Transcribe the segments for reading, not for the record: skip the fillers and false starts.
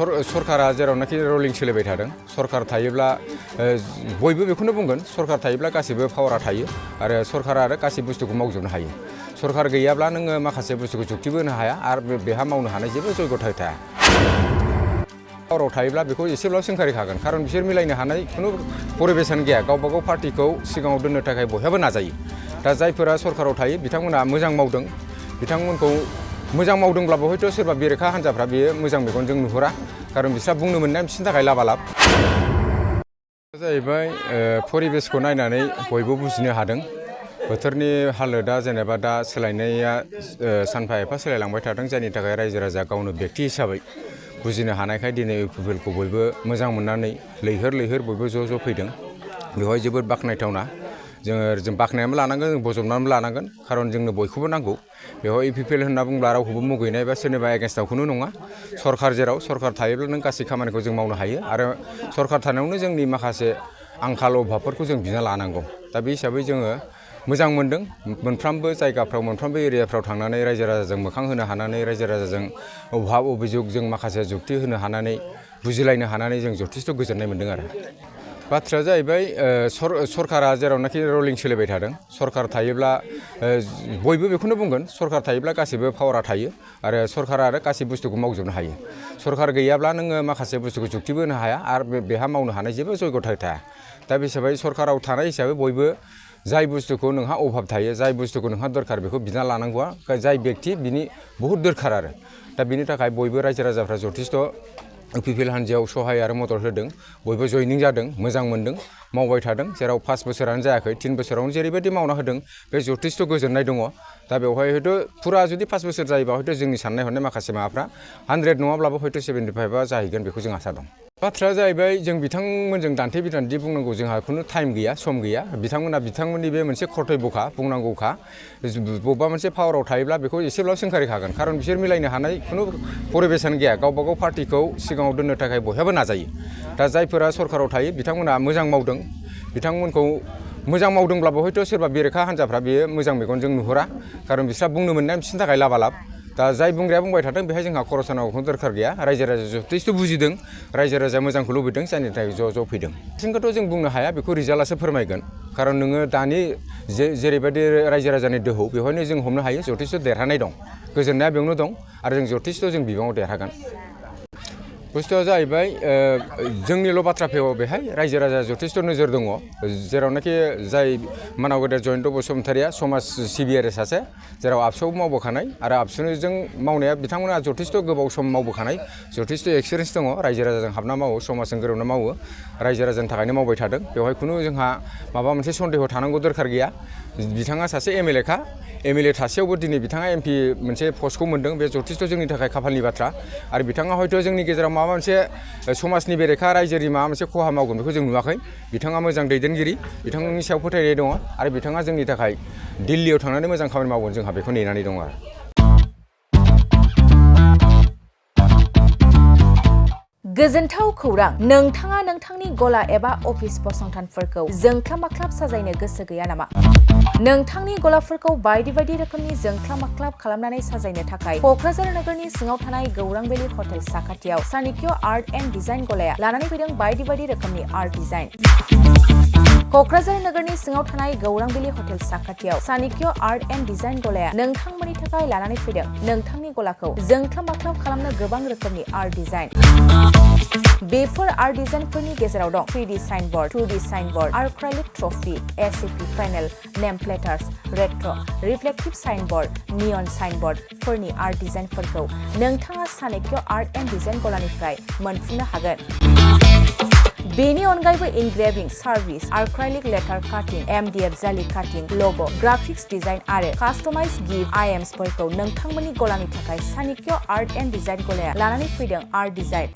सरकारा जेरावनाखि रलिं सोलिबाय थादों सरकार थायोब्ला बयबो बेखौनो बुंगोन सरकार थायोब्ला गासिबो पावारा थायो आरो सरकारा आरो गासै बुस्थुखौ मावजोबनो हायो सरकार गैयाब्ला नोङो माखासे बुस्थुखौ जुक्तिबो होनो हाया आरो बेहा मावनो हानाय जेबो जयग'था थाया पावाराव थायोब्ला बेखौ एसेब्लाबो सोंखारिखागोन खारन बिसोर मिलायनो हानाय खुनु परिबेसन गैया गावबा गाव पार्टिखौ सिगाङाव दोननो थाखाय बयहाबो नाजायो दा जायफोरा सरकाराव थायो बिथांमोना मोजां मावदों बिथांमोनखौ मोजां मावदोंब्लाबो हयथ' सोरबा बेरेखा हान्जाफ्रा बेयो मोजां मेगनजों नुहुरा खारन बिस्रा बुंनो मोननाया बिसोरनि थाखाय लाबालाब जाहैबाय परिबेसखौ नायनानै बयबो बुजिनो हादों बोथोरनि हालोदा जेनेबा दा सोलायनाया सानफा एफा सोलायलांबाय थादों जायनि थाखाय रायजो राजा गावनो व्यक्ति हिसाबै बुजिनो हानायखाय दिनै इउपिपिएलखौ बयबो मोजां मोननानै लैहोर लैहोर बयबो ज' फैदों बेवहाय जोबोद बाख्नायथावना जों बाख्नायनानैबो लानांगोन जों बजबनानैबो लानांगोन खारन जोंनो बयखौबो नांगौ बेवहाय इउपिपिएल होनना बुंब्ला रावखौबो मुगैनाय बा सोरनिबा एगेन्स्टआवखौनो नङा सरकार जेराव सरकार थायोब्ला नों गासै खामानिखौ जों मावनो हायो आरो सरकार थानायावनो जोंनि माखासे आंखाल अभाबफोरखौ जों बिना लानांगौ दा बे हिसाबै जोङो मोजां मोनदों मोनफ्रोमबो जायगाफ्राव मोनफ्रोमबो एरियाफ्राव थांनानै रायजो राजाजों मोखां होनो हानानै रायजो राजाजों अभाब अभियोग जों माखासे जुक्ति होनो हानानै बुजिलायनो हानानै जों जथेस्थ' गोजोननाय मोनदों आरो बाथ्राया जाहैबाय सरकारा जेरावनाखि रलिं सोलिबाय थादों सरकार थायोब्ला बयबो बेखौनो बुंगोन सरकार थायोब्ला गासिबो पावारा थायो आरो सरकारा आरो गासै बुस्थुखौ मावजोबनो हायो सरकार गैयाब्ला नोङो माखासे बुस्थुखौ जुक्तिबो होनो हाया आरो बेहा मावनो हानाय जेबो जयग'था थाया दा बे हिसाबै सरकाराव थानाय हिसाबै बयबो जाय बुस्थुखौ नोंहा अभाब थायो जाय बुस्थुखौ नोंहा दरखार बेखौ बिना लानांगौआ जाय व्यक्ति बिनि बहुद दरखार आरो दा बिनि थाखाय बयबो रायजो राजाफ्रा जथेस्थ' इउपिपिएल हान्जायाव सहाय आरो मदद होदों बयबो जयनिं जादों मोजां मोनदों मावबाय थादों जेराव 5 बोसोरानो जायाखै 3 बोसोरावनो जेरैबायदि मावना होदों बे जथेस्थ' गोजोननाय दङ दा बेवहाय हयथ' फुरा जुदि 5 बोसोर जायोबा हयथ' जोंनि साननाय हनाय माखासे माबाफ्रा 100 नङाब्लाबो हयथ' 75 जाहैगोन बेखौ जों आसा दं बाथ्राया जाहैबाय जों बिथांमोनजों दान्थे बिदान्थि बुंनांगौ जोंहा खुनु टाइम गैया सम गैया बिथांमोननि बे मोनसे कर्तब्यखा बुंनांगौखा बबेबा मोनसे पावाराव थायोब्ला बेखौ एसेब्लाबो सोंखारिखागोन खारन बिसोर मिलायनो हानाय खुनु परिबेसन गैया गावबा गाव पार्टिखौ सिगाङाव दोननो थाखाय बयहाबो नाजायो दा जायफोरा सरकाराव थायो बिथांमोना मोजां मावदों बिथांमोनखौ मोजां मावदोंब्लाबो हयथ' सोरबा बेरेखा हान्जाफ्रा बेयो मोजां मेगनजों नुहुरा खारन बिस्रा बुंनो मोननाया बिसोरनि थाखाय लाबालाब दा जाय बुंग्राया बुंबाय थादों बेहाय जोंहा खर' सानांगौखौनो दरखार गैया रायजो राजा जथेस्थ' बुजिदों रायजो राजाया मोजांखौ लुबैदों जायनि थाखाय ज' फैदों जोंखौथ' जों बुंनो हाया बेखौ रिजाल्टआसो फोरमायगोन खारन नोङो दानि जेरैबायदि रायजो राजानि दोहौ बेवहायनो जों हमनो हायो जथेस्थ' देरहानाय दं गोजोननाया बेयावनो दं आरो जों जथेस्थ' जों बिबाङाव देरहागोन बुस्थुआ जाहैबाय जोंनिल' बाथ्रा फैयो बेहाय रायजो राजा जथेस्थ' नोजोर दङ जेरावनाखि जाय मानाव गेदेर जयन्त बसुमतारिया समाज सिबियारि सासे जेराव आबसुआव मावबोखानाय आरो आबसुजों मावनाया बिथांमोना जथेस्थ' गोबाव सम मावबोखानाय जथेस्थ' एक्सपिरियेन्स दङ रायजो राजाजों हाबना मावो समाजजों गोरोबना मावो रायजो राजानि थाखायनो मावबाय थादों बेवहाय खुनु जोंहा माबा मोनसे सन्देह थानांगौ दरखार गैया बिथाङा सासे एमएलए एमएलए थासेयावबो दिनै बिथाङा एमपि मोनसे पस्टखौ मोन्दों बे जथेस्थ' जोंनि थाखाय खाफालनि बाथ्रा आरो बिथाङा हयथ' जोंनि गेजेराव माबा मोनसे समाजनि बेरेखा रायजोनि माबा मोनसे खहा मावगोन बेखौ जों नुवाखै बिथाङा मोजां दैदेनगिरि बिथांनि सायाव फोथायनाय दङ आरो बिथाङा जोंनि थाखाय दिल्लीयाव थांनानै मोजां खामानि मावगोन जोंहा बेखौ नेनानै दङ आरो गोजोनथाव खौरां नोंथाङा नोंथांनि गला एबा अफिस फसंथानफोरखौ जोंख्लाब माख्लाब साजायनो गोसो गैया नामा नोंथांनि गलाफोरखौ बायदि रोखोमनि जोंख्लाब माख्लाब खालामनानै साजायनो थाखाय क'क्राझार नोगोरनि सिङाव थानाय गौरां भेलि हटेल साखाथियाव चाणक्य आर्ट एन्ड डिजाइन गलाया लानानै फैदों बायदि रोखोमनि आर्ट डिजाइन क'क्राझार नोगोरनि सिङाव थानाय गौरां भेलि हटेल साखाथियाव चाणक्य आर्ट एन्ड डिजाइन गलाया नोंथांमोननि थाखाय लानानै फैदों नोंथांनि गलाखौ जोंख्लाब माख्लाब खालामनो गोबां रोखोमनि आर्ट डिजाइन बेफोर आर्ट डिजाइनफोरनि गेजेराव दं 3D signboard 2D signboard acrylic trophy ACP panel name प्लेटार्स रेट्र' रिफ्लेक्टिभ साइनबोर्ड नियन साइनबोर्डफोरनि आर्ट डिजाइनफोरखौ नोंथाङा चाणक्य आर्ट एन्ड डिजाइन गलानिफ्राय मोनफुंनो हागोन बेनि अनगायैबो इनग्रेविं सार्भिस आर्क्राइलिक लेटार काटिं MDF जालि काटिं लग' ग्राफिक्स डिजाइन आरो कास्टमाइज गिफ्ट आइटेम्सफोरखौ नोंथांमोननि गलानि थाखाय चाणक्य आर्ट एन्ड डिजाइन गलाया लानानै फैदों आर्ट डिजाइन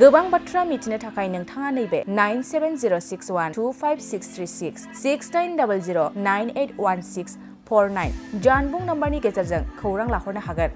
गोबां बाथ्रा मिथिनो थाखाय नोंथाङा नैबे 9706125636 6900981649 जानबुं नम्बरनि गेजेरजों खौरां लाहरनो हागोन